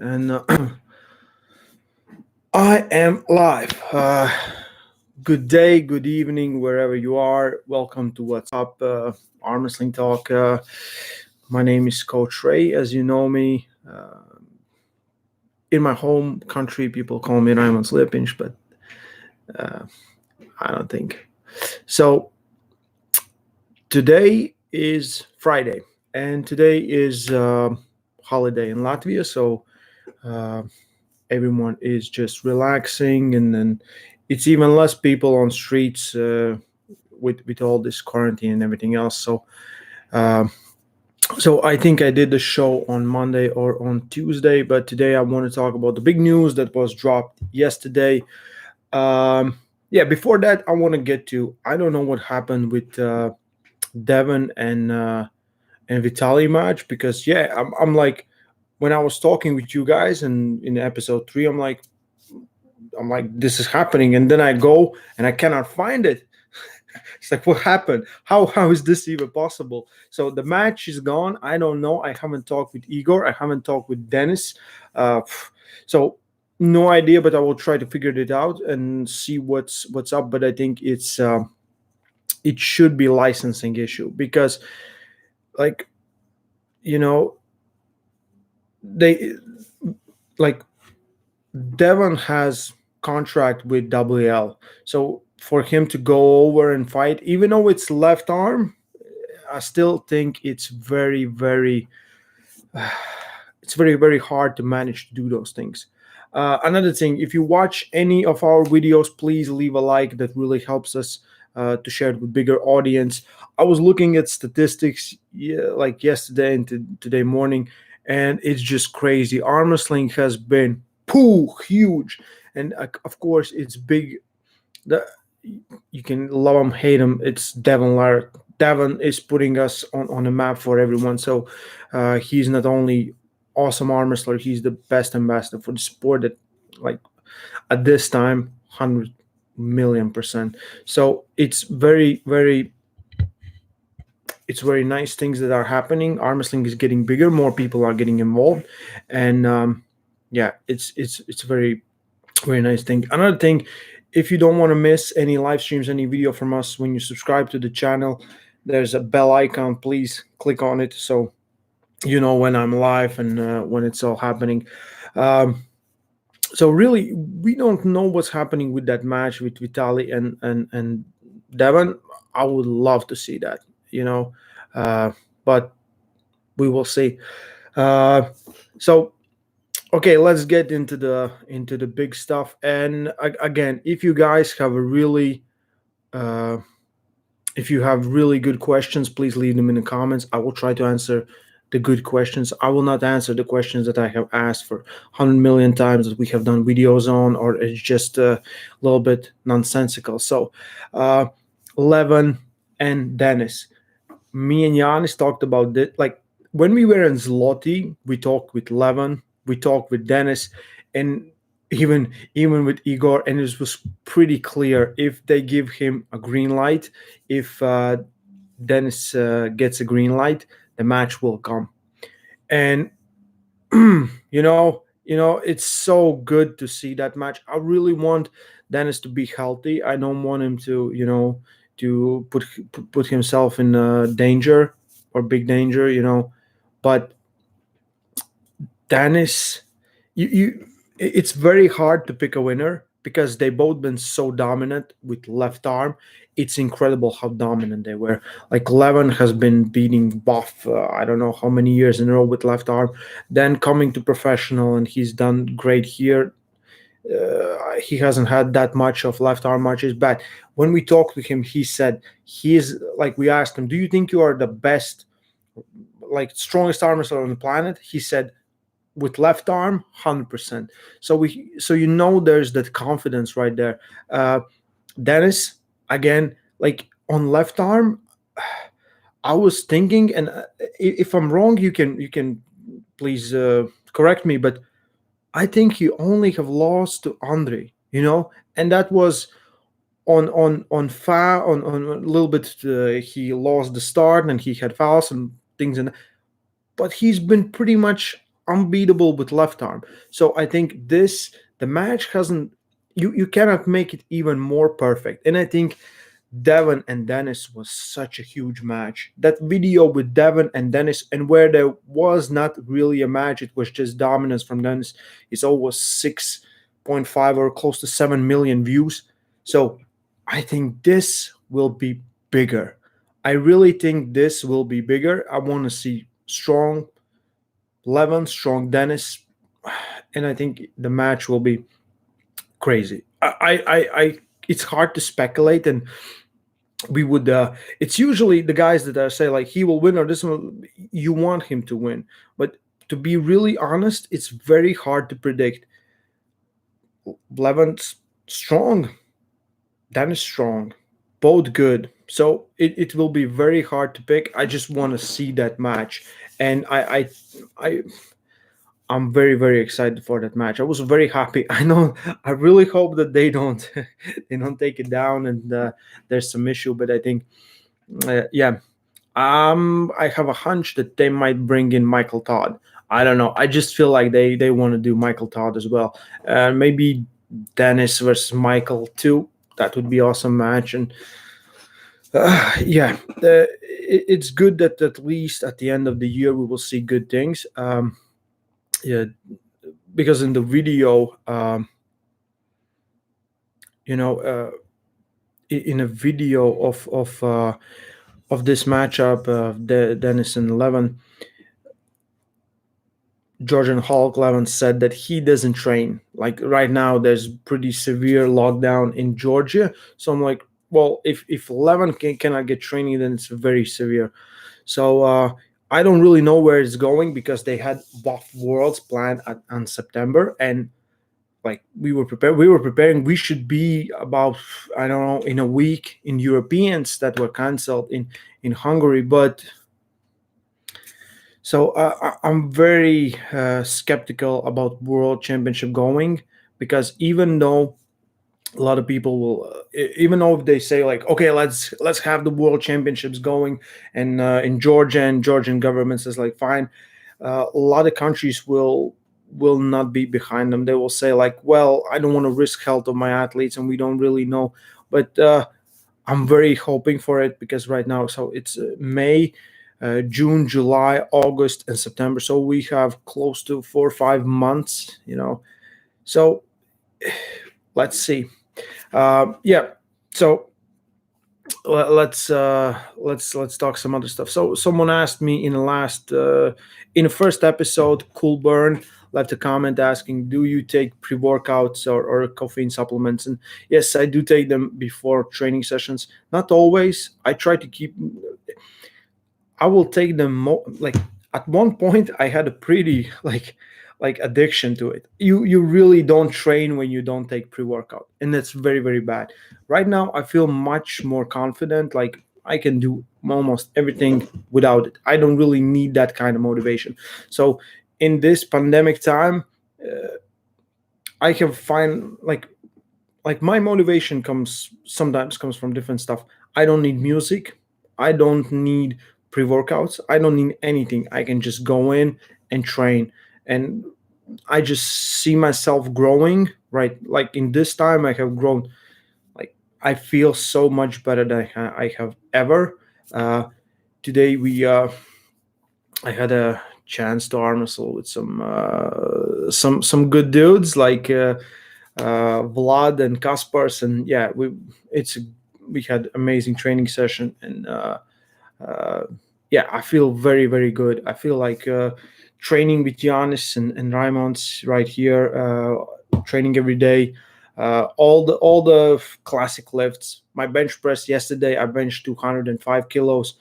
and I am live. Good day, good evening, wherever you are. Welcome to What's Up, Armwrestling Talk. My name is Coach Ray, as you know me. In my home country, people call me Raymond Slipinch, but uh, I don't think. So today is Friday, and today is holiday in Latvia, so uh, everyone is just relaxing, and then it's even less people on streets with all this quarantine and everything else. Uh, so I think I did the show on Monday or on Tuesday, but today I want to talk about the big news that was dropped yesterday. Yeah, before that, I want to get to, I don't know what happened with Devon and Vitaly match, because yeah, I'm like, when I was talking with you guys and in episode 3, I'm like, this is happening, and then I go and I cannot find it. It's like, what happened? How is this even possible? So the match is gone. I don't know. I haven't talked with Igor. I haven't talked with Denis. Uh, so no idea, but I will try to figure it out and see what's up. But I think it should be licensing issue, because like, you know, they like, Devon has contract with WL, so for him to go over and fight, even though it's left arm, I still think it's it's very hard to manage to do those things. Another thing, if you watch any of our videos, please leave a like. That really helps us to share it with bigger audience. I was looking at statistics, like yesterday and today morning, and it's just crazy. Arm wrestling has been huge, and of course it's big. The, you can love him, hate him. It's Devon Larratt. Devon is putting us on the map for everyone. So he's not only awesome arm wrestler, he's the best ambassador for the sport. That, like, at this time, 100 million%. So it's very nice things that are happening. Arm wrestling is getting bigger. More people are getting involved, and yeah, it's very nice thing. Another thing, if you don't want to miss any live streams, any video from us, when you subscribe to the channel, there's a bell icon. Please click on it so you know when I'm live and when it's all happening. Um, so really, we don't know what's happening with that match with Vitaly and Devon. I would love to see that, you know, uh, but we will see. Uh, so okay, let's get into the big stuff. And again, if you guys have a really uh, if you have really good questions, please leave them in the comments. I will try to answer the good questions. I will not answer the questions that I have asked for 100 million times that we have done videos on, or it's just a little bit nonsensical. So uh, Levan and Denis, me and Giannis talked about it. Like, when we were in Zloty, we talked with Levan, we talked with Denis, and even with Igor, and it was pretty clear, if they give him a green light, if Denis gets a green light, the match will come. And it's so good to see that match. I really want Denis to be healthy. I don't want him to, to put himself in danger or big danger, But Denis, it's very hard to pick a winner, because they both been so dominant with left arm. It's incredible how dominant they were. Like, Levan has been beating Buff, I don't know how many years in a row with left arm. Then coming to professional, and he's done great here. He hasn't had that much of left arm matches, but when we talked to him, he said he's like, we asked him, do you think you are the best, like, strongest arm wrestler on the planet? He said, with left arm, 100%. So there's that confidence right there. Denis, again, like, on left arm, I was thinking, and if I'm wrong, you can please correct me, but I think he only have lost to Andre, and that was on a little bit. He lost the start, and he had fouls and things, but he's been pretty much unbeatable with left arm. So I think the match hasn't, you cannot make it even more perfect. And I think Devon and Denis was such a huge match. That video with Devon and Denis, and where there was not really a match, it was just dominance from Denis, is almost 6.5 or close to 7 million views. So I think this will be bigger. I really think this will be bigger. I want to see strong Levan, strong Denis, and I think the match will be crazy. It's hard to speculate, and we would. It's usually the guys that say like he will win or this one. You want him to win, but to be really honest, it's very hard to predict. Levan's strong, Denis strong, both good. So it will be very hard to pick. I just want to see that match, and I I'm very very excited for that match. I was very happy. I know. I really hope that they don't they don't take it down and there's some issue. But I think yeah, I have a hunch that they might bring in Michael Todd. I don't know. I just feel like they want to do Michael Todd as well. Maybe Dennis versus Michael too. That would be awesome match. And yeah, it's good that at least at the end of the year we will see good things. Yeah, because in the video, you know, in a video of this matchup, Denis and Levan, Georgian Hulk Levan said that he doesn't train. Like right now, there's pretty severe lockdown in Georgia. So I'm like, well, if Levan cannot get training, then it's very severe. So I don't really know where it's going because they had Buff Worlds planned on September, and like we were prepared. We were preparing. We should be about, I don't know, in a week in Europeans that were canceled in Hungary, but. So I'm very skeptical about World Championship going because even though a lot of people will, even though if they say like, okay, let's have the World Championships going, and in Georgia and Georgian government says like, fine, a lot of countries will not be behind them. They will say like, well, I don't want to risk health of my athletes, and we don't really know, but I'm very hoping for it because right now, so it's May. June, July, August, and September. So we have close to 4 or 5 months, So let's see. Yeah. So let's talk some other stuff. So someone asked me in the first episode, Cool Burn left a comment asking, do you take pre-workouts or caffeine supplements? And yes, I do take them before training sessions. Not always. I try to keep. I will take them like at one point I had a pretty like addiction to it. You really don't train when you don't take pre-workout, and that's very very bad. Right now I feel much more confident, like I can do almost everything without it. I don't really need that kind of motivation. So in this pandemic time, I have find like my motivation sometimes comes from different stuff. I don't need music. I don't need pre-workouts. I don't need anything. I can just go in and train, and I just see myself growing. Right, like in this time, I have grown. Like I feel so much better than I have ever. Today I had a chance to arm wrestle with some good dudes like Vlad and Kaspars, and yeah, we had amazing training session, and yeah, I feel very very good. I feel like training with Giannis and Raimonds right here, training every day. All the classic lifts. My bench press yesterday, I benched 205 kilos.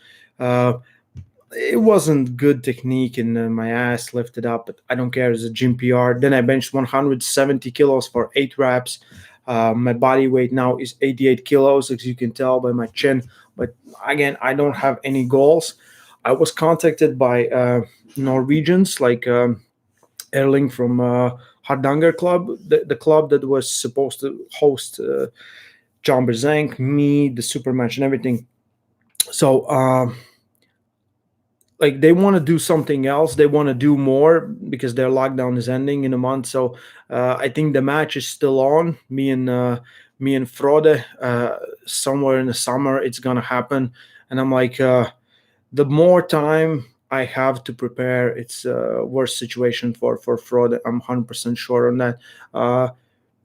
It wasn't good technique, and my ass lifted up, but I don't care. It's a gym PR. Then I benched 170 kilos for 8 reps. My body weight now is 88 kilos, as you can tell by my chin. But again, I don't have any goals. I was contacted by Norwegians like Erling from Hardanger Club, the club that was supposed to host John Berzank, me, the Supermatch, and everything. So like they want to do something else. They want to do more because their lockdown is ending in a month. So I think the match is still on. Me and Frode, somewhere in the summer it's gonna happen. And I'm like, the more time I have to prepare, it's a worse situation for Frode. I'm 100% sure on that.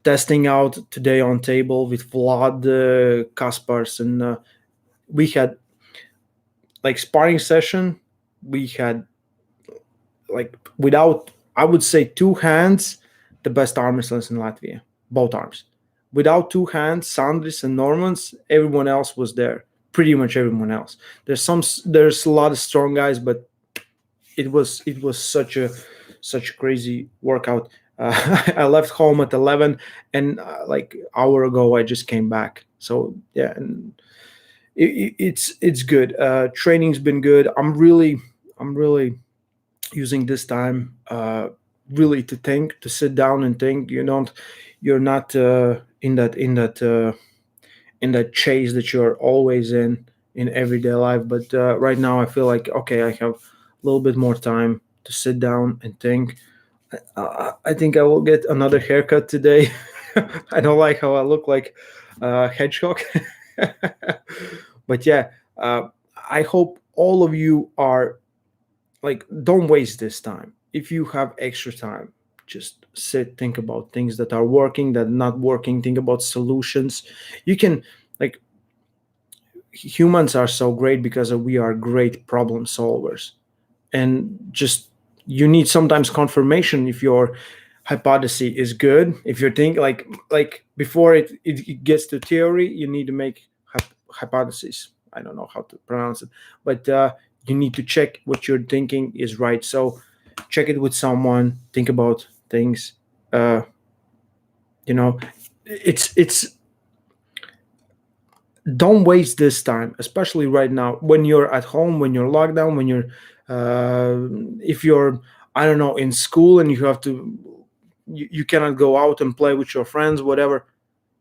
Testing out today on table with Vlad, Kaspars, and we had like sparring session. We had like without, I would say, two hands, the best arm wrestlers in Latvia, both arms. Without two hands, Sandris and Normans, everyone else was there. Pretty much everyone else. There's a lot of strong guys, but it was such a crazy workout. I left home at 11, and like hour ago I just came back. So yeah, and it's good. Training's been good. I'm really using this time really to think, to sit down and think. You're not in that chase that you're always in everyday life. But right now I feel like, okay, I have a little bit more time to sit down and think. I think I will get another haircut today. I don't like how I look like hedgehog. But yeah, I hope all of you are like, don't waste this time. If you have extra time, just sit, think about things that are working, that are not working, think about solutions. You can, like, humans are so great because we are great problem solvers. And just, you need sometimes confirmation if your hypothesis is good. If you think like before it gets to theory, you need to make hypothesis. I don't know how to pronounce it, but you need to check what you're thinking is right. So check it with someone, think about things. uh it's don't waste this time, especially right now when you're at home, when you're locked down, when you're if you're, I don't know, in school and you have to, you cannot go out and play with your friends, whatever.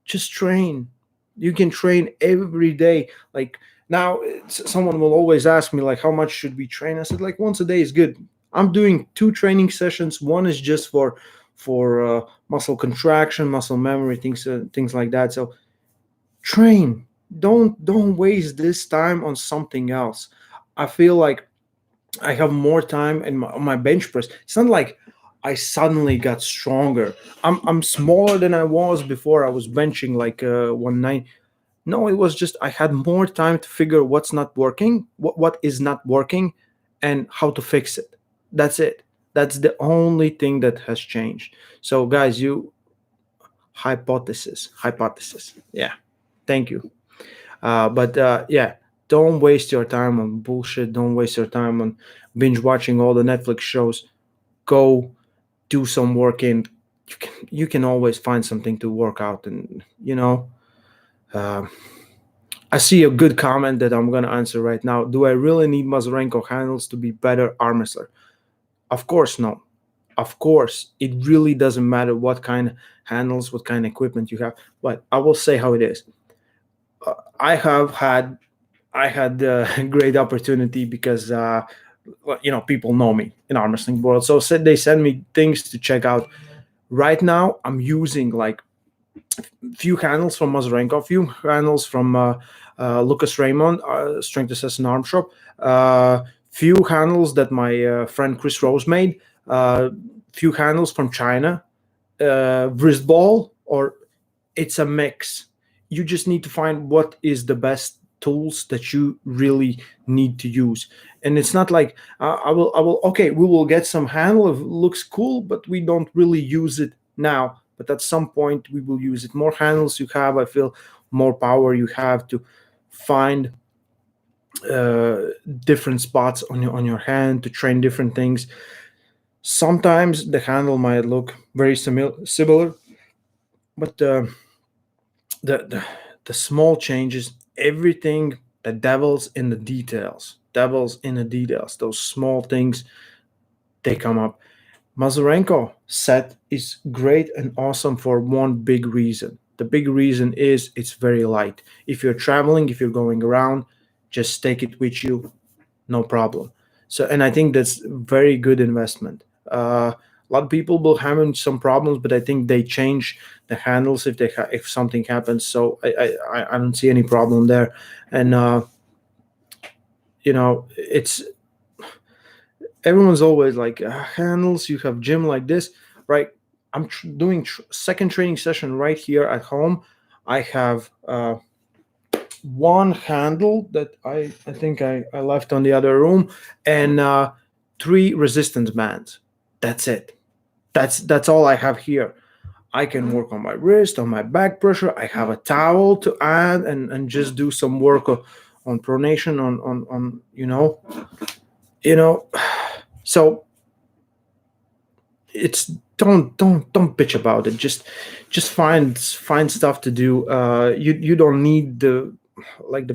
Just train. You can train every day. Like now, someone will always ask me like, how much should we train? I said like once a day is good. I'm doing two training sessions. One is just for muscle contraction, muscle memory, things like that. So train. Don't waste this time on something else. I feel like I have more time in my bench press. It's not like I suddenly got stronger. I'm smaller than I was before. I was benching like 190. No, it was just I had more time to figure what's not working, what is not working, and how to fix it. That's it. That's the only thing that has changed. So guys, you, hypothesis. Yeah. Thank you. But yeah, don't waste your time on bullshit. Don't waste your time on binge watching all the Netflix shows. Go do some work, and you can always find something to work out. And uh, I see a good comment that I'm gonna answer right now. Do I really need Mazurenko handles to be better arm wrestler? Of course, no. Of course, it really doesn't matter what kind of handles, what kind of equipment you have. But I will say how it is. I have had I had a great opportunity because well, people know me in arm wrestling world. So said they send me things to check out. Right now, I'm using like few handles from Mazurenko, few handles from Lucas Raymond, Strength Assassin Arm Shop, few handles that my friend Chris Rose made, few handles from China, wrist ball, or it's a mix. You just need to find what is the best tools that you really need to use. And it's not like I will okay, we will get some handle, it looks cool, but we don't really use it now. But at some point we will use it. More handles you have, I feel, more power you have to find uh, different spots on your hand to train different things. Sometimes the handle might look very similar, but the small changes, everything, the devils in the details, those small things, they come up. Mazurenko set is great and awesome for one big reason. The big reason is it's very light. If you're traveling, if you're going around, just take it with you, no problem. So, and I think that's very good investment. A lot of people will having some problems, but I think they change the handles if if something happens. So I don't see any problem there. And it's everyone's always like, handles. You have gym like this, right? I'm doing second training session right here at home. I have one handle that I think I left on the other room, and three resistance bands. That's it. That's all I have here. I can work on my wrist, on my back pressure. I have a towel to add, and just do some work on pronation, on you know. So it's don't bitch about it. Just find stuff to do. You don't need the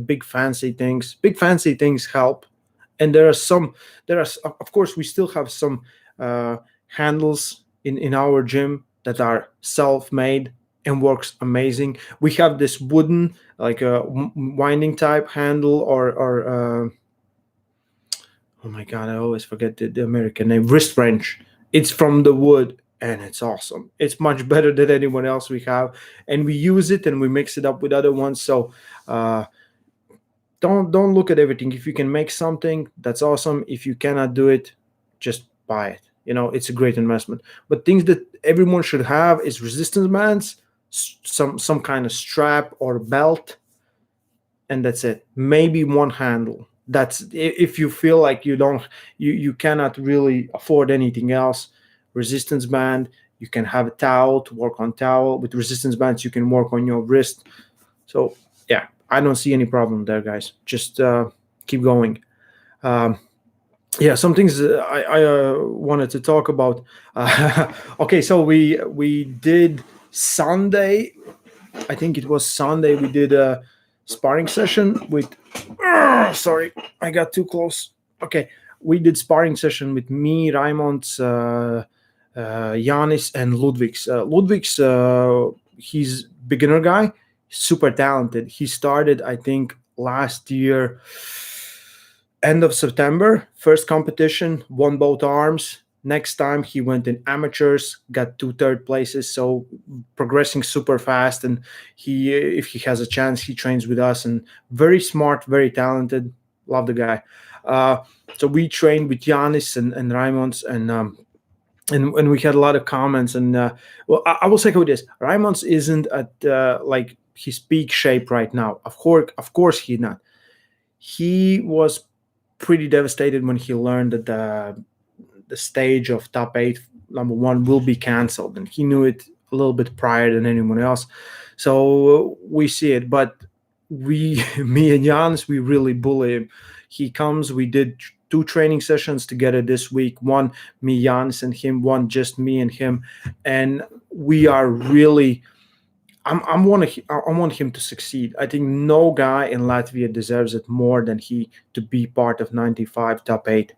big fancy things. Big fancy things help, and there are of course we still have some handles in our gym that are self-made and works amazing. We have this wooden, like a winding type handle, or oh my god, I always forget the American name, wrist wrench. It's from the wood and it's awesome. It's much better than anyone else we have, and we use it and we mix it up with other ones. So uh, don't look at everything. If you can make something, that's awesome. If you cannot do it, just buy it. It's a great investment. But things that everyone should have is resistance bands, some kind of strap or belt, and that's it. Maybe one handle. That's if you feel like you cannot really afford anything else. Resistance band. You can have a towel to work on towel. With resistance bands, you can work on your wrist. So yeah, I don't see any problem there, guys. Just keep going. Um, yeah, some things I wanted to talk about. Okay, so we did Sunday. I think it was Sunday. We did a sparring session with. Sorry, I got too close. Okay, we did sparring session with me, Raimond, Yanis, and Ludvigs. Ludvigs, he's beginner guy, super talented. He started, I think, last year, end of September, first competition, won both arms. Next time he went in amateurs, got two third places, so progressing super fast. And he, if he has a chance, he trains with us. And very smart, very talented. Love the guy. Uh, so we trained with Yanis and Raimonds, and we had a lot of comments. And well, I will say with this: Raimonds isn't at like his peak shape right now. Of course, he's not. He was pretty devastated when he learned that the stage of top eight, number one, will be canceled, and he knew it a little bit prior than anyone else. So we see it, but we, me and Jans, we really bully him. He comes. We did two training sessions together this week. One me, Jans, and him. One just me and him, and we are really. I want him to succeed. I think no guy in Latvia deserves it more than he to be part of 95 top eight.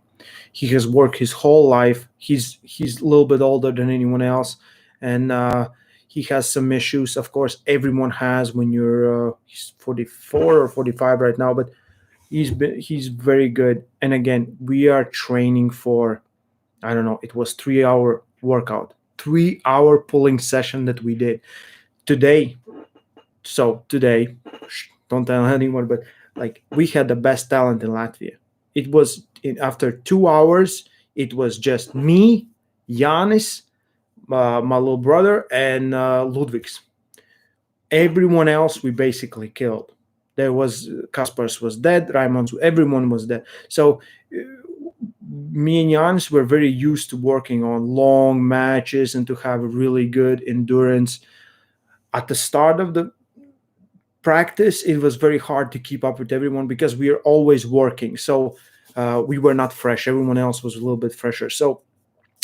He has worked his whole life. He's a little bit older than anyone else, and he has some issues. Of course, everyone has when you're he's 44 or 45 right now, but he's very good. And again, we are training for, I don't know. It was 3 hour workout, 3 hour pulling session that we did today. So today, don't tell anyone, but like we had the best talent in Latvia. It was after 2 hours. It was just me, Yanis, my little brother, and Ludvigs. Everyone else we basically killed. There was Kaspars was dead, Raimonds, everyone was dead. So me and Yanis were very used to working on long matches and to have really good endurance. At the start of the practice, it was very hard to keep up with everyone because we are always working. So we were not fresh. Everyone else was a little bit fresher. So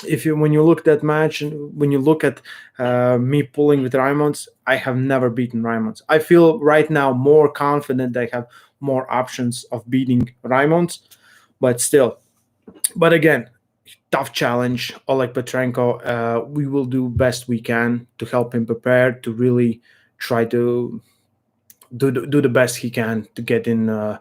if you when you look at that match and when you look at me pulling with Raimonds, I have never beaten Raimonds. I feel right now more confident. I have more options of beating Raimonds, but still. But again, tough challenge. Oleg Petrenko, we will do best we can to help him prepare to really try to do the best he can to get in a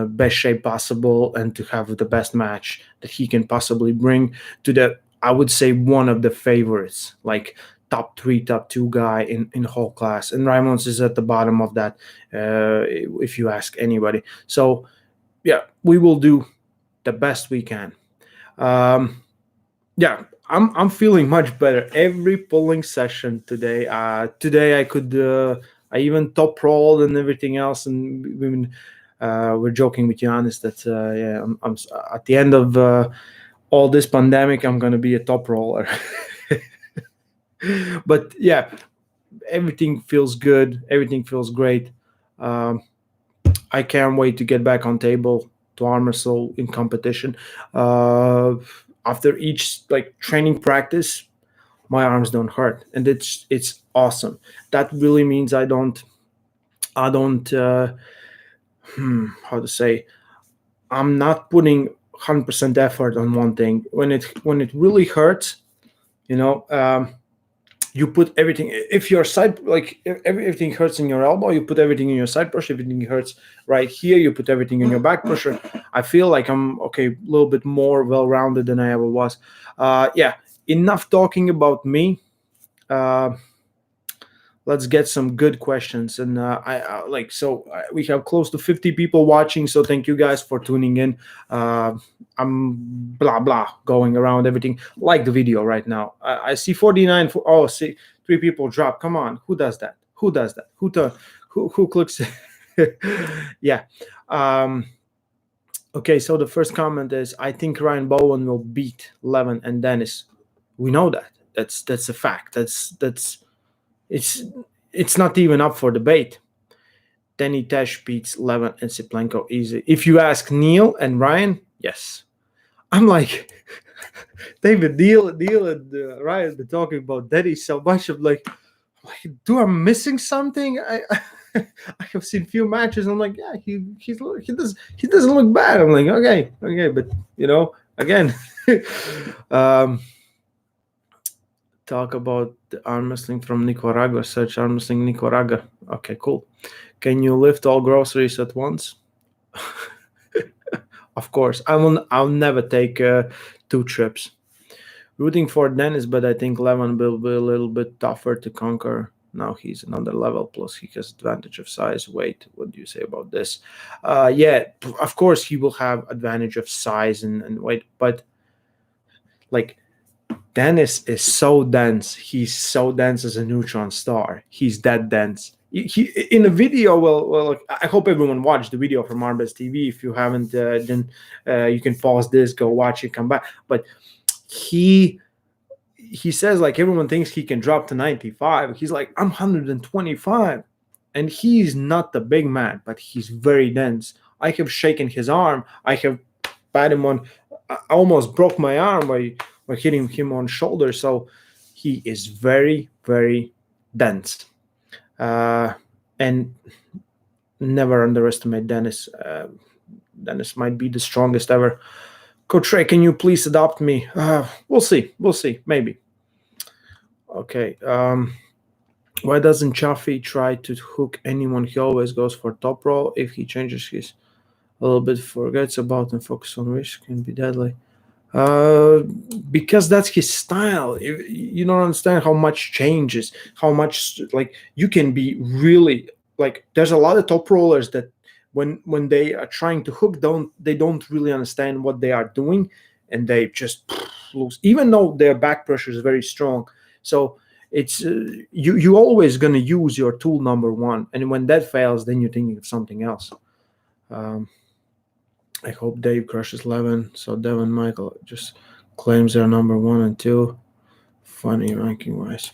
best shape possible and to have the best match that he can possibly bring to the, I would say, one of the favorites, like top three, top two guy in whole class. And Raimons is at the bottom of that, if you ask anybody. So yeah, we will do the best we can. Yeah, I'm feeling much better every pulling session today. Today I even top rolled and everything else, and we're joking with Giannis that yeah, I'm at the end of all this pandemic, I'm gonna be a top roller. But yeah, everything feels good. Everything feels great. Um, I can't wait to get back on table to arm wrestle in competition. Uh, After each like training practice, my arms don't hurt, and it's awesome. That really means I don't how to say, I'm not putting 100% effort on one thing. When it really hurts, you know. You put everything. If your side, like if everything hurts in your elbow, you put everything in your side pressure. If everything hurts right here, you put everything in your back pressure. I feel like I'm okay, a little bit more well-rounded than I ever was. Yeah, enough talking about me. uh, let's get some good questions. And I like, so we have close to 50 people watching, so thank you guys for tuning in. I'm blah blah going around everything, like the video right now. I see 49 oh, see, 3 people drop. Come on, who does that? Who clicks? Yeah. um okay, so the first comment is, I think Ryan Bowen will beat Levan and Denis. We know that. That's a fact. It's it's not even up for debate. Danny Tesh beats Levan and Siplenko easy. If you ask Neil and Ryan, yes. I'm like, David, Neil and Ryan been talking about Danny so much. I'm like, do I'm missing something? I have seen few matches. I'm like, yeah, he doesn't look bad. I'm like, okay, but again, um, talk about the arm wrestling from Nicaragua. Search arm wrestling Nicaragua. Okay, cool. Can you lift all groceries at once? Of course. I'll never take 2 trips. Rooting for Dennis, but I think Levan will be a little bit tougher to conquer. Now he's another level. Plus, he has advantage of size, weight. What do you say about this? Yeah, of course he will have advantage of size and weight, but like, Dennis is so dense. He's so dense as a neutron star. He's that dense. He in the video. Well, I hope everyone watched the video from Arbes TV. If you haven't, then you can pause this, go watch it, come back. But he says, like, everyone thinks he can drop to 95. He's like, I'm 125, and he's not the big man, but he's very dense. I have shaken his arm. I have pat him on. I almost broke my arm by hitting him on shoulder. So he is very, very dense. And never underestimate Dennis. Dennis might be the strongest ever. Coach Ray, can you please adopt me? We'll see. Maybe. Okay. Why doesn't Chaffee try to hook anyone? He always goes for top roll. If he changes his a little bit, forgets about and focus on risk, can be deadly. Because that's his style. You don't understand how much changes, how much, like, you can be really, like, there's a lot of top rollers that when they are trying to hook, they don't really understand what they are doing, and they just lose, even though their back pressure is very strong. So it's you always going to use your tool number one, and when that fails, then you're thinking of something else. I hope Dave crushes Levan, so Devon Michael just claims they're number 1 and 2. Funny ranking wise.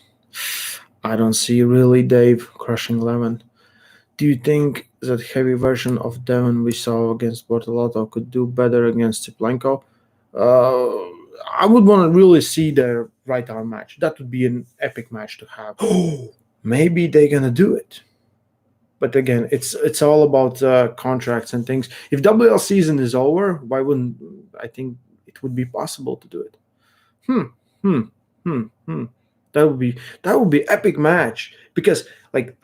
I don't see really Dave crushing Levan. Do you think that heavy version of Devon we saw against Bortolotto could do better against Siplenko? I would want to really see their right arm match. That would be an epic match to have. Maybe they're gonna do it. But again, it's all about contracts and things. If WL season is over, why wouldn't I think it would be possible to do it? That would be epic match, because like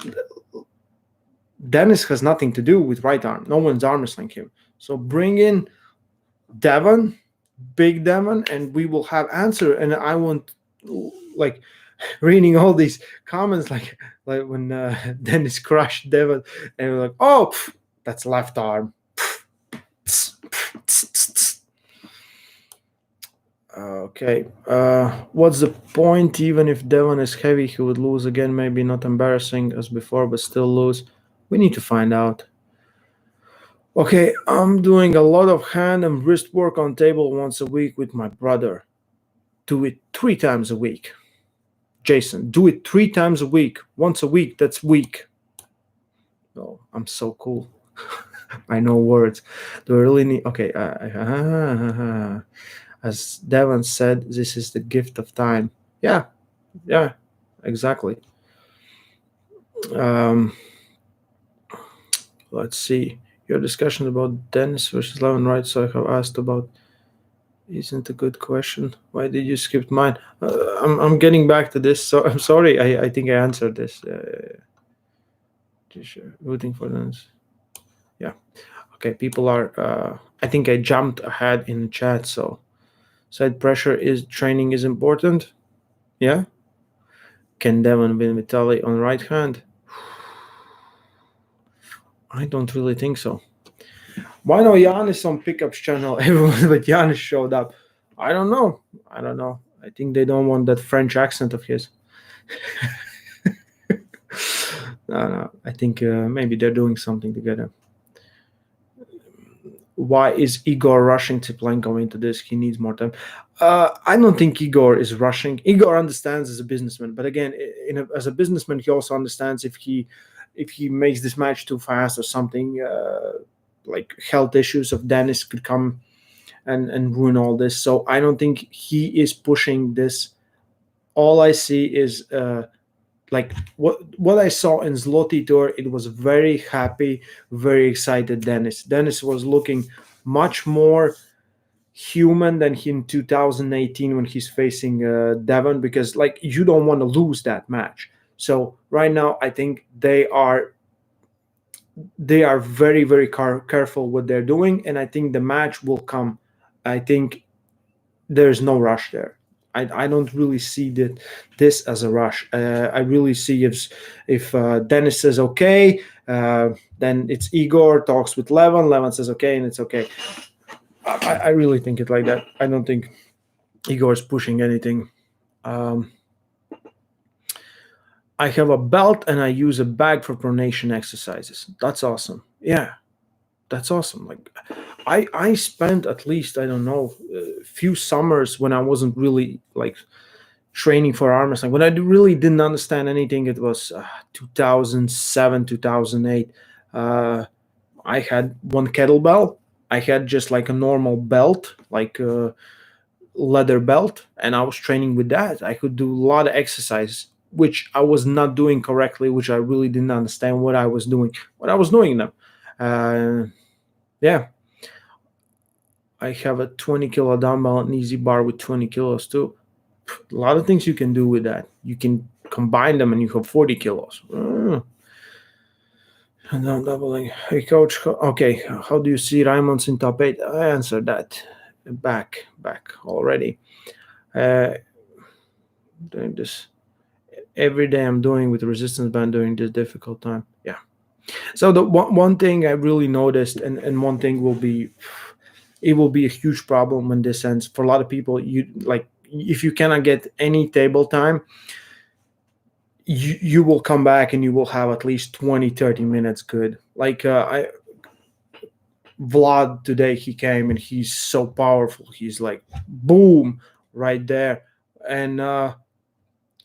Dennis has nothing to do with right arm. No one's arm wrestling him. So bring in Devon, big Devon, and we will have answer. And I want, like, reading all these comments, like when Dennis crushed Devon, and we're like, oh, that's left arm. Okay. What's the point? Even if Devon is heavy, he would lose again. Maybe not embarrassing as before, but still lose. We need to find out. Okay, I'm doing a lot of hand and wrist work on table once a week with my brother. Do it 3 times a week. Jason, do it 3 times a week. Once a week, that's weak. Oh, I'm so cool. I know words. Do I really need? Okay. As Devon said, this is the gift of time. Yeah, exactly. Let's see. Your discussion about Denis versus Levan, right? So I have asked about. Isn't a good question. Why did you skip mine? I'm getting back to this. So I'm sorry. I think I answered this. Rooting for Denis. Yeah. Okay. People are. I think I jumped ahead in the chat. So side pressure is training is important. Yeah. Can Devon win Vitali on right hand? I don't really think so. Why no Giannis on Pickups channel? Everyone but Giannis showed up. I don't know. I think they don't want that French accent of his. No. I think maybe they're doing something together. Why is Igor rushing Tiplenko into this? He needs more time. I don't think Igor is rushing. Igor understands as a businessman, but again, as a businessman, he also understands if he makes this match too fast or something, like health issues of Denis could come and ruin all this. So I don't think he is pushing this. All I see is like what I saw in Zloty tour. It was very happy, very excited Denis. Denis was looking much more human than he in 2018 when he's facing Devon, because like you don't want to lose that match. So right now I think they are very very careful what they're doing, and I think the match will come. I think there's no rush there. I don't really see this as a rush. I really see if Denis says okay, then it's Igor talks with Levan. Levan says okay, and it's okay. I really think it like that. I don't think Igor is pushing anything. I have a belt and I use a bag for pronation exercises. That's awesome. Yeah, that's awesome. Like I spent at least, I don't know, a few summers when I wasn't really like training for arm wrestling. When I really didn't understand anything, it was 2007, 2008. I had one kettlebell. I had just like a normal belt, like a leather belt, and I was training with that. I could do a lot of exercises, which I was not doing correctly, which I really didn't understand what I was doing them. Yeah. I have a 20 kilo dumbbell and easy bar with 20 kilos too. A lot of things you can do with that. You can combine them and you have 40 kilos. And I'm doubling. Hey, coach. Okay, how do you see Raimonds in top 8? I answered that back already. Doing this every day. I'm doing with resistance band during this difficult time. Yeah. So the one thing I really noticed, and one thing will be a huge problem when this ends for a lot of people. You like if you cannot get any table time, you will come back and you will have at least 20-30 minutes good. Like Vlad today, he came and he's so powerful. He's like boom right there, and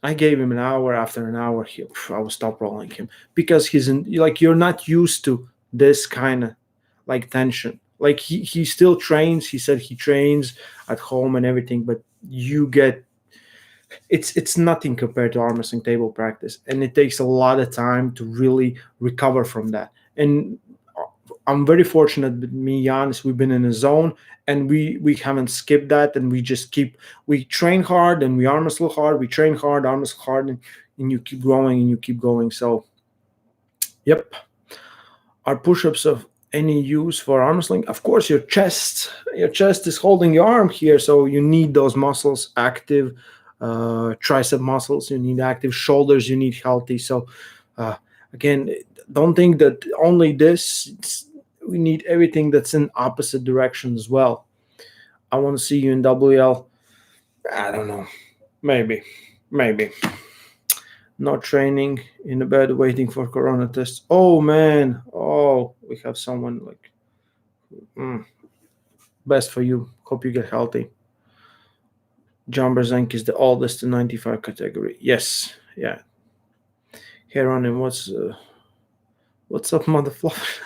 I gave him an hour. After an hour, I will stop rolling him because you're not used to this kind of like tension. Like he still trains. He said he trains at home and everything, but you get it's nothing compared to arm wrestling table practice, and it takes a lot of time to really recover from that. And I'm very fortunate that me, Giannis, we've been in a zone and we haven't skipped that, and we train hard and we arm wrestle hard, we train hard, arm wrestle hard, and you keep growing and you keep going. So, yep. Are push-ups of any use for arm wrestling? Of course, your chest is holding your arm here, so you need those muscles active. Tricep muscles, you need active. Shoulders, you need healthy. So uh, again, don't think that only this. We need everything that's in opposite direction as well. I want to see you in WL. I don't know. Maybe. Not training in the bed, waiting for corona test. Oh man. Oh, we have someone like. Best for you. Hope you get healthy. John Berzank is the oldest in 95 category. Yes. Yeah. Here on him. What's up, motherfucker?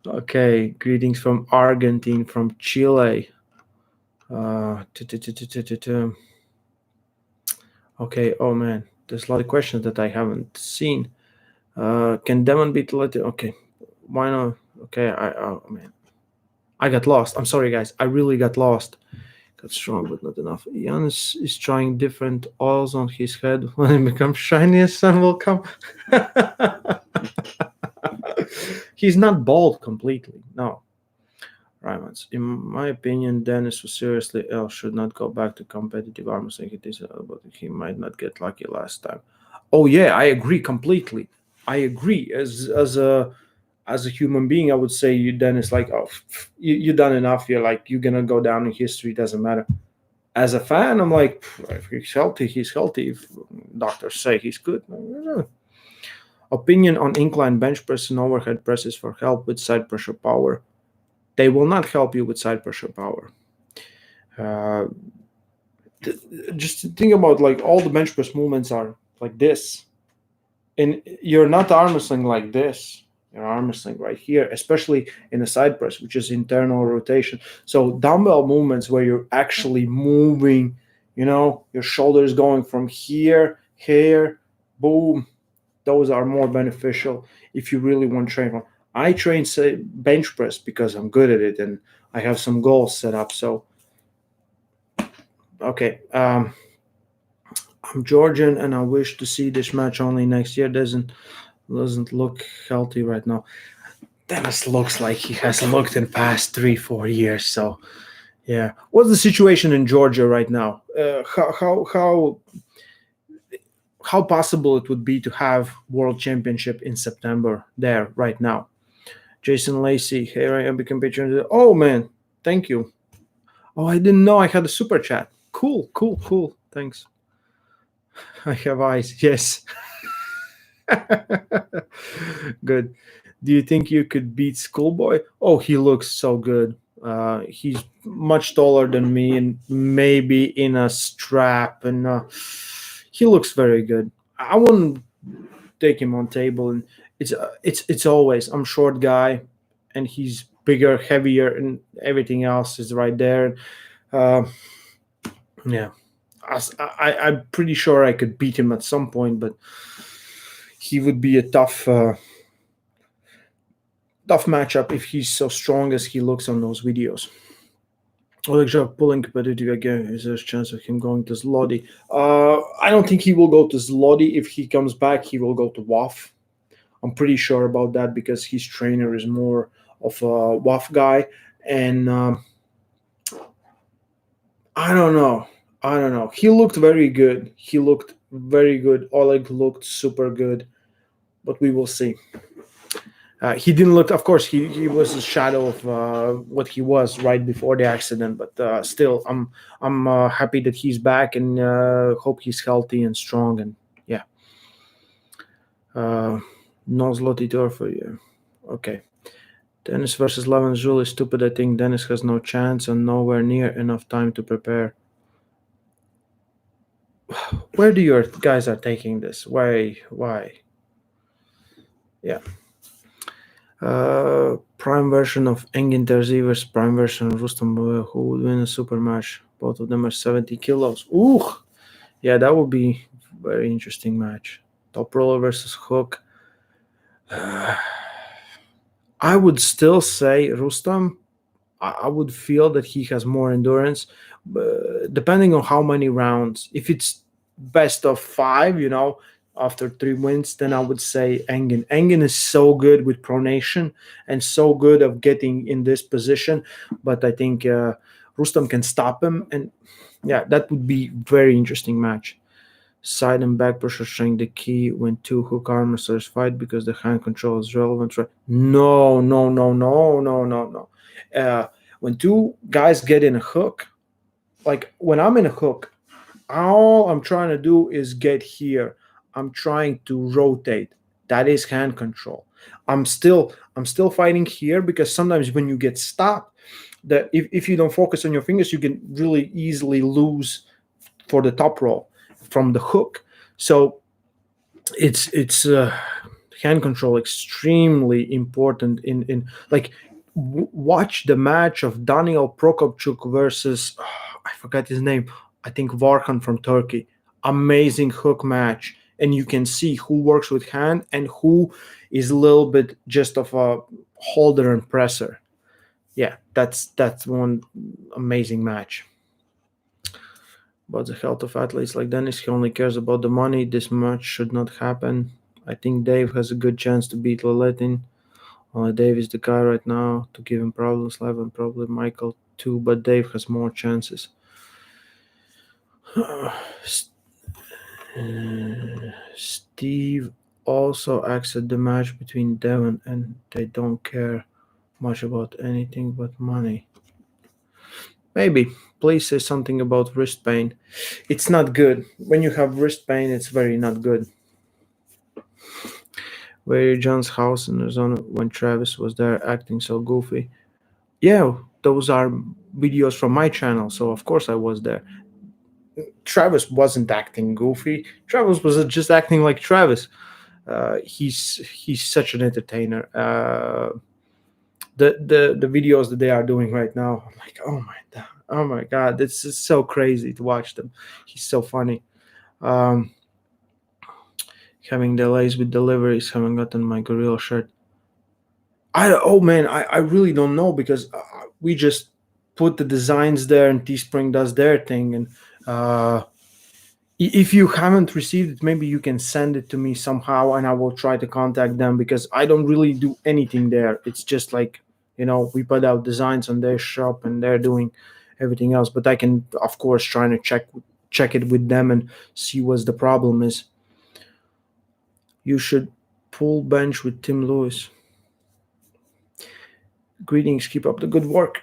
Okay. Greetings from Argentine, from Chile. Okay. Oh man, there's a lot of questions that I haven't seen. Can Devon beat Zloty? Okay. Why not? Okay. Oh man, I got lost. I'm sorry, guys. I really got lost. Got strong, but not enough. Janis is trying different oils on his head. When it becomes shiny, sun will come. He's not bald completely. No. Rymans. In my opinion, Denis was seriously ill. Should not go back to competitive arm wrestling. It is, but he might not get lucky last time. Oh yeah, I agree completely. I agree. As a human being, I would say you Denis, like, oh, you done enough. You're like, you're gonna go down in history. Doesn't matter. As a fan, I'm like, if he's healthy, he's healthy. If doctors say he's good. Opinion on incline bench press and overhead presses for help with side pressure power. They will not help you with side pressure power. Just think about, like, all the bench press movements are like this, and you're not arm wrestling like this. You're arm wrestling right here, especially in the side press, which is internal rotation. So dumbbell movements where you're actually moving, your shoulders going from here, boom. Those are more beneficial if you really want to train. I train, say, bench press because I'm good at it and I have some goals set up. So, okay. I'm Georgian and I wish to see this match only next year. Doesn't look healthy right now. Denis looks like he has looked in past 3-4 years. So, yeah. What's the situation in Georgia right now? How possible it would be to have World Championship in September there right now? Jason Lacey, here I am, become patron. Oh man, thank you. Oh, I didn't know I had a super chat. Cool. Thanks. I have eyes. Yes. Good. Do you think you could beat Schoolboy? Oh, he looks so good. He's much taller than me and maybe in a strap, and he looks very good. I wouldn't take him on table, and it's always, I'm short guy and he's bigger, heavier, and everything else is right there. Yeah, I'm pretty sure I could beat him at some point, but he would be a tough matchup if he's so strong as he looks on those videos. Oleg pulling competitive again. Is there a chance of him going to Zloty? I don't think he will go to Zloty. If he comes back, he will go to WAF. I'm pretty sure about that because his trainer is more of a WAF guy. And I don't know. He looked very good. Oleg looked super good. But we will see. He didn't look, of course, he was a shadow of what he was right before the accident. But still, I'm happy that he's back and hope he's healthy and strong. And yeah. No Zloty tour for you. Okay. Denis versus Levan is really stupid. I think Denis has no chance and nowhere near enough time to prepare. Where do your guys are taking this? Why? Yeah. Prime version of Engin Terzi versus prime version of Rustam. Who would win a super match? Both of them are 70 kilos. Ooh! Yeah, that would be a very interesting match. Top roller versus Hook. I would still say Rustam. I would feel that he has more endurance, depending on how many rounds. If it's best of 5, after 3 wins, then I would say Engin. Engin is so good with pronation and so good of getting in this position, but I think Rustam can stop him, and yeah, that would be very interesting match. Side and back pressure showing the key when two hook arm wrestlers fight because the hand control is relevant. Right? No, no, no, no, no, no, no. When two guys get in a hook, like when I'm in a hook, all I'm trying to do is get here. I'm trying to rotate. That is hand control. I'm still fighting here because sometimes when you get stopped, that if you don't focus on your fingers, you can really easily lose for the top roll from the hook. So it's hand control extremely important in like watch the match of Daniel Prokopchuk versus I forgot his name. I think Varkan from Turkey. Amazing hook match, and you can see who works with hand and who is a little bit just of a holder and presser. Yeah, that's one amazing match. About the health of athletes like Denis, he only cares about the money. This match should not happen. I think Dave has a good chance to beat Laletin. Dave is the guy right now to give him problems. Levan probably Michael too, but Dave has more chances. Steve also axed the match between Devon, and they don't care much about anything but money. Maybe. Please say something about wrist pain. It's not good. When you have wrist pain, it's very not good. Where John's house in Arizona when Travis was there acting so goofy. Yeah, those are videos from my channel, so of course I was there. Travis wasn't acting goofy. Travis was just acting like Travis. He's such an entertainer. The videos that they are doing right now, I'm like, oh my god, this is so crazy to watch them. He's so funny. Um, Having delays with deliveries, haven't gotten my gorilla shirt. I really don't know because we just put the designs there and Teespring does their thing, and uh, if you haven't received it, maybe you can send it to me somehow and I will try to contact them because I don't really do anything there. It's just like, we put out designs on their shop and they're doing everything else, but I can of course try to check it with them and see what the problem is. You should pull bench with Tim Lewis. Greetings, keep up the good work.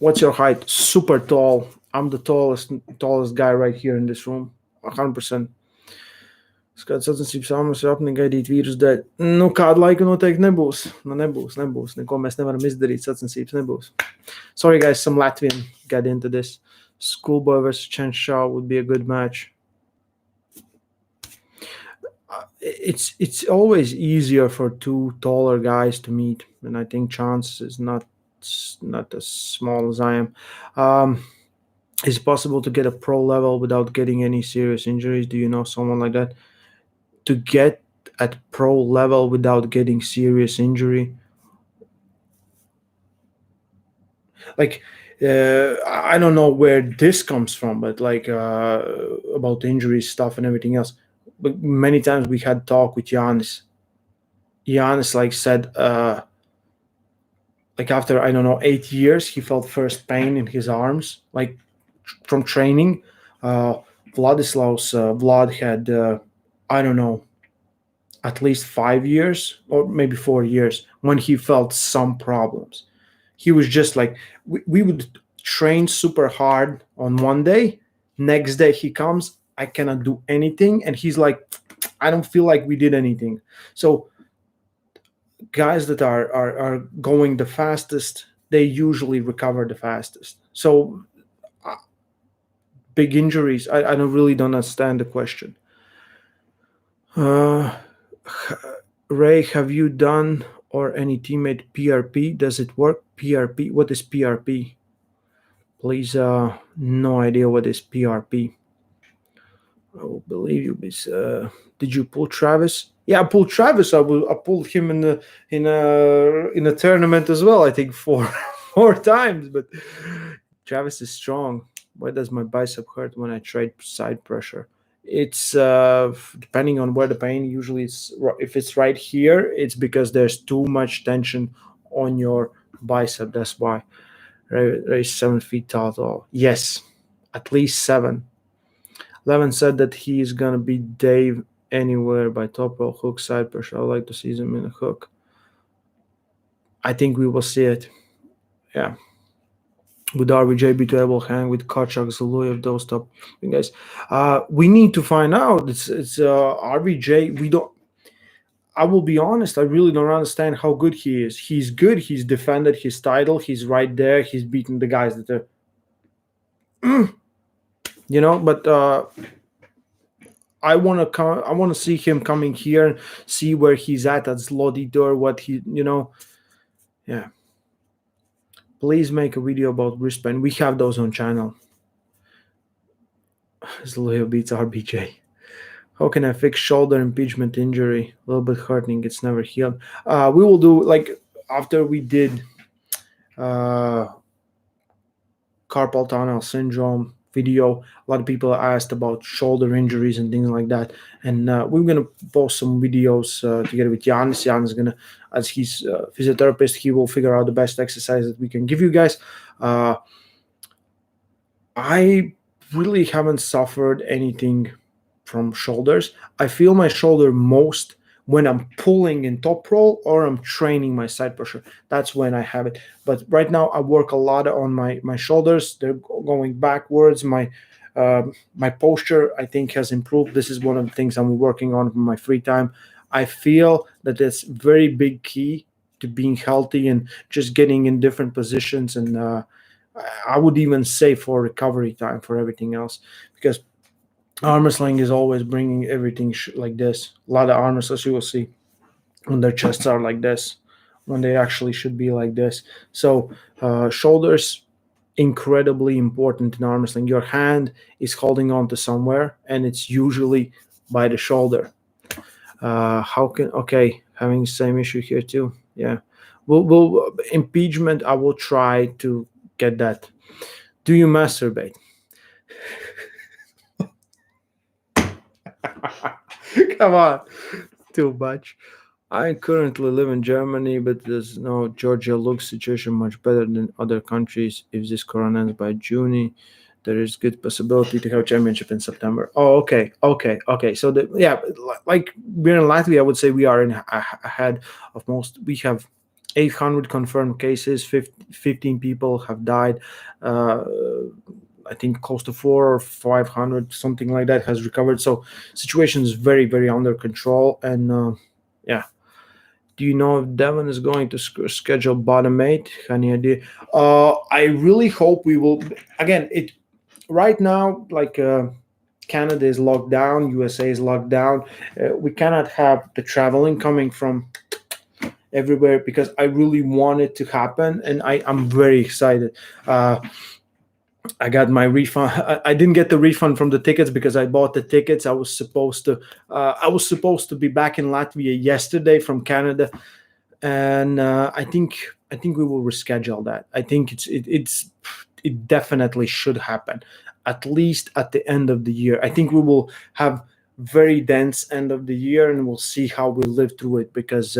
What's your height? Super tall. I'm the tallest guy right here in this room. 100%. Skats sacensības āmas ir apni gaidīt vīrus dēļ. Kādu laiku noteikti nebūs. Nebūs. Neko mēs nevaram izdarīt, sacensības nebūs. Sorry guys, some Latvian got into this. Schoolboy versus Chen Shao would be a good match. It's always easier for two taller guys to meet, and I think Chance is not as small as I am. Is it possible to get a pro level without getting any serious injuries? Do you know someone like that? To get at pro level without getting serious injury, like I don't know where this comes from, but like about injury stuff and everything else. But many times we had talk with Giannis. Giannis like said like after I don't know 8 years he felt first pain in his arms like from training. Vladislav's Vlad had I don't know at least 5 years or maybe 4 years when he felt some problems. He was just like we would train super hard on one day, next day he comes, I cannot do anything, and he's like, I don't feel like we did anything. So guys that are going the fastest, they usually recover the fastest. So big injuries, I don't understand the question. Ray, have you done or any teammate PRP? Does it work? PRP? What is PRP? Please, no idea what is PRP. I will believe you. Did you pull Travis? Yeah, I pulled Travis. I pulled him in a tournament as well. I think four times. But Travis is strong. Why does my bicep hurt when I trade side pressure? It's depending on where the pain. Usually, if it's right here, it's because there's too much tension on your bicep. That's why. Raise 7 feet tall. Yes, at least seven. Levan said that he is gonna beat Dave anywhere by top row hook side pressure. I would like to see him in a hook. I think we will see it. Yeah. Would RBJ be able to hang with Kochak, Zloty of those top guys? We need to find out. It's RBJ. We don't. I will be honest. I really don't understand how good he is. He's good. He's defended his title. He's right there. He's beaten the guys that are, But I want to come. I want to see him coming here and see where he's at Zloty or what he. Yeah. Please make a video about wristband. We have those on channel. Zloty beats RBJ. How can I fix shoulder impingement injury? A little bit hurting. It's never healed. We will do after we did carpal tunnel syndrome video. A lot of people asked about shoulder injuries and things like that, and we're gonna post some videos together with Janis. Janis is gonna, as he's a physiotherapist, he will figure out the best exercise that we can give you guys. I really haven't suffered anything from shoulders. I feel my shoulder most when I'm pulling in top roll or I'm training my side pressure. That's when I have it. But right now I work a lot on my shoulders. They're going backwards. My posture I think has improved. This is one of the things I'm working on in my free time. I feel that it's very big key to being healthy and just getting in different positions, and I would even say for recovery time for everything else, because arm wrestling is always bringing everything like this. A lot of arm wrestlers you will see when their chests are like this, when they actually should be like this. So shoulders incredibly important in arm wrestling. Your hand is holding on to somewhere, and it's usually by the shoulder. Having the same issue here too. Yeah, we'll impeachment. I will try to get that. Do you masturbate? Come on, too much. I currently live in Germany, but there's no Georgia looks situation much better than other countries. If this corona ends by June, there is good possibility to have championship in September. Oh, okay. So like we're in Latvia, I would say we are ahead of most. We have 800 confirmed cases. 15 people have died. I think close to 400 or 500, something like that, has recovered. So situation is very, very under control. And yeah. Do you know if Devon is going to schedule bottom 8? Any idea? I really hope we will. Again, it right now, Canada is locked down, USA is locked down. We cannot have the traveling coming from everywhere, because I really want it to happen, and I'm very excited. I got my refund. I didn't get the refund from the tickets because I bought the tickets. I was supposed to. I was supposed to be back in Latvia yesterday from Canada, and I think we will reschedule that. I think it definitely should happen, at least at the end of the year. I think we will have very dense end of the year, and we'll see how we live through it, because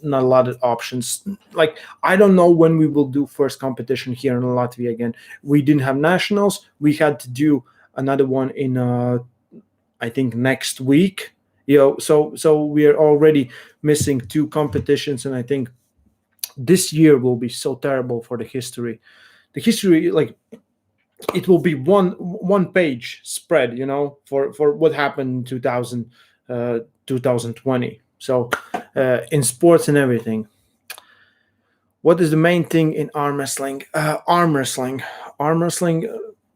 not a lot of options. Like, I don't know when we will do first competition here in Latvia again. We didn't have nationals. We had to do another one in I think next week. So we are already missing 2 competitions, and I think this year will be so terrible for the history. The history, like, it will be one page spread, for what happened in 2020. So in sports and everything. What is the main thing in arm wrestling? Arm wrestling.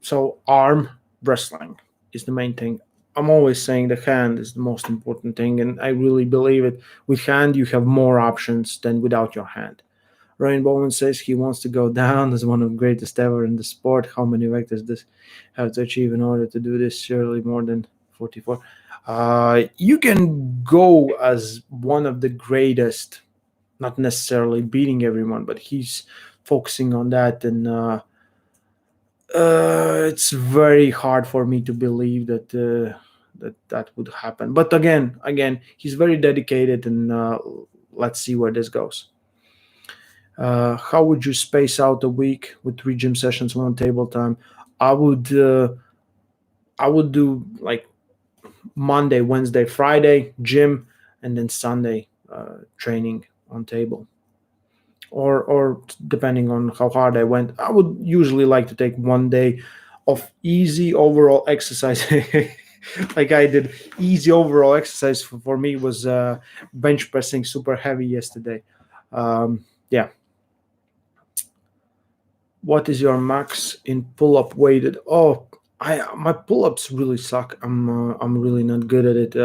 So arm wrestling is the main thing. I'm always saying the hand is the most important thing, and I really believe it. With hand, you have more options than without your hand. Ryan Bowman says he wants to go down as one of the greatest ever in the sport. How many vectors does have to achieve in order to do this? Surely more than 44. You can go as one of the greatest, not necessarily beating everyone, but he's focusing on that. And It's very hard for me to believe that would happen. But again, he's very dedicated, and let's see where this goes. How would you space out a week with 3 gym sessions, one table time? I would I would do like Monday, Wednesday, Friday gym, and then Sunday training on table. Or depending on how hard I went, I would usually like to take one day of easy overall exercise. Like I did easy overall exercise for me was bench pressing super heavy yesterday. Yeah. What is your max in pull up weighted? Oh, I my pull ups really suck. I'm really not good at it.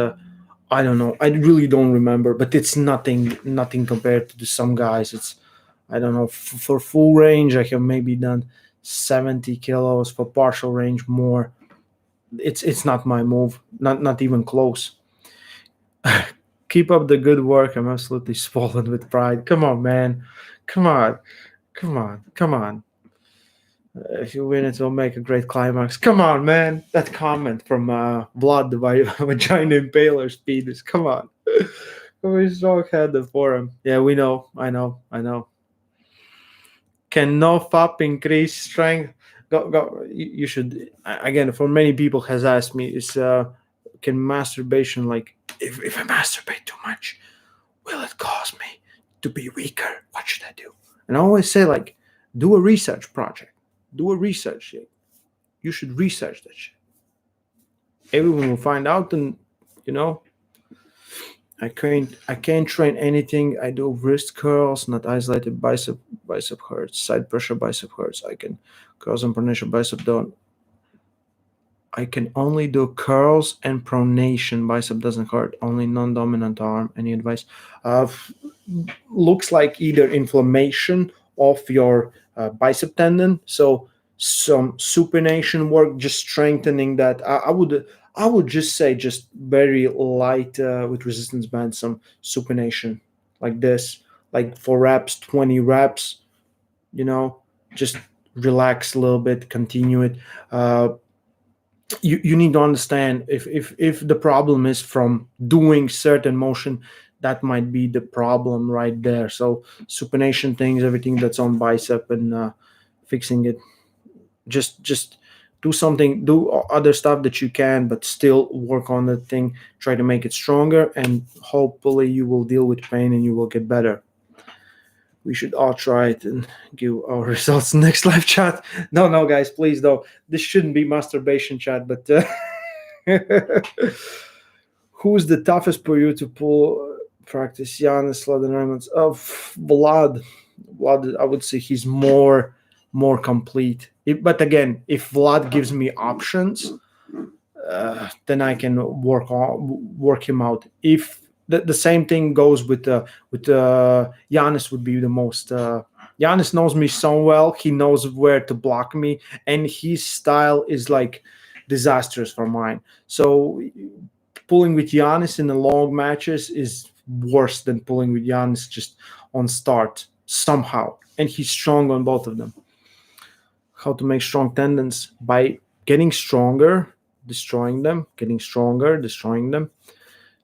I don't know. I really don't remember, but it's nothing compared to some guys. It's I don't know. For full range, I have maybe done 70 kilos. For partial range, more. It's not my move. Not even close. Keep up the good work. I'm absolutely swollen with pride. Come on, man. Come on. Come on. If you win, it will make a great climax. Come on, man. That comment from Vlad, the vagina impaler speeders. Come on. We strong had the forum. Yeah, we know. I know. Can no FAP increase strength? Go. You should again. For many people has asked me is can masturbation like if I masturbate too much, will it cause me to be weaker? What should I do? And I always say like, do a research project. Do a research shit. You should research that shit. Everyone will find out, and you know I can't train anything. I do wrist curls, not isolated bicep hurts, side pressure bicep hurts. I can curls and pronation bicep don't. I can only do curls and pronation. Bicep doesn't hurt. Only non-dominant arm. Any advice? Looks like either inflammation of your bicep tendon. So some supination work, just strengthening that. I would just say just very light with resistance bands, some supination like this, like 4 reps, 20 reps. You know, just relax a little bit, continue it. You need to understand if the problem is from doing certain motion, that might be the problem right there. So supination things, everything that's on bicep, and fixing it, just do something, do other stuff that you can, but still work on the thing, try to make it stronger, and hopefully you will deal with pain and you will get better. We should all try it and give our results next live chat. No, guys, please don't. This shouldn't be masturbation chat, but who's the toughest for you to pull practice? Giannis, Sladen Reynolds. Vlad. Vlad, I would say he's more complete. But again, if Vlad gives me options, then I can work him out. If the same thing goes with Giannis would be the most. Giannis knows me so well; he knows where to block me, and his style is like disastrous for mine. So pulling with Giannis in the long matches is worse than pulling with Giannis just on start somehow, and he's strong on both of them. How to make strong tendons? By getting stronger, destroying them, getting stronger, destroying them.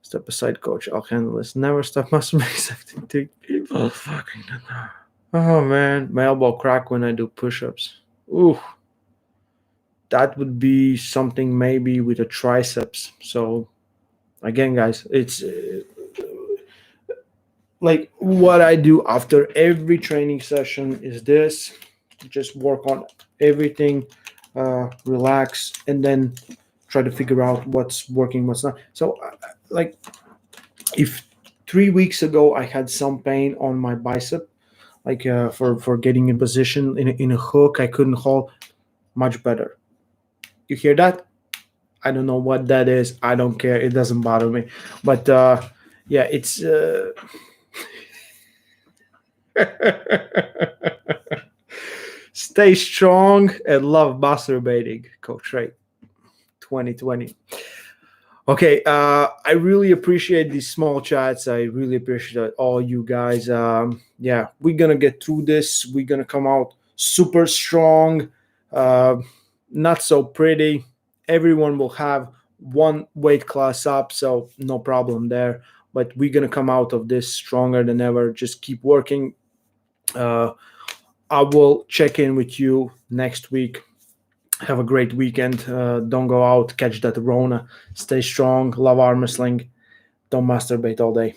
Step aside, coach. I'll handle this. Never stop masturbating. Oh, fucking. Oh, man. My elbow crack when I do push ups. Ooh. That would be something maybe with a triceps. So, again, guys, it's like what I do after every training session is this. Just work on everything, relax, and then try to figure out what's working, what's not. So, like, if 3 weeks ago I had some pain on my bicep, like for getting in position in a hook, I couldn't hold, much better. You hear that? I don't know what that is. I don't care. It doesn't bother me. But yeah, it's. Stay strong and love masturbating, Coach Ray. 2020. Okay, I really appreciate these small chats. I really appreciate all you guys. Yeah, we're gonna get through this. We're gonna come out super strong. uh, not so pretty. Everyone will have one weight class up, so no problem there. But we're gonna come out of this stronger than ever. Just keep working. uh, I will check in with you next week. Have a great weekend. Don't go out, catch that Rona. Stay strong. Love arm wrestling. Don't masturbate all day.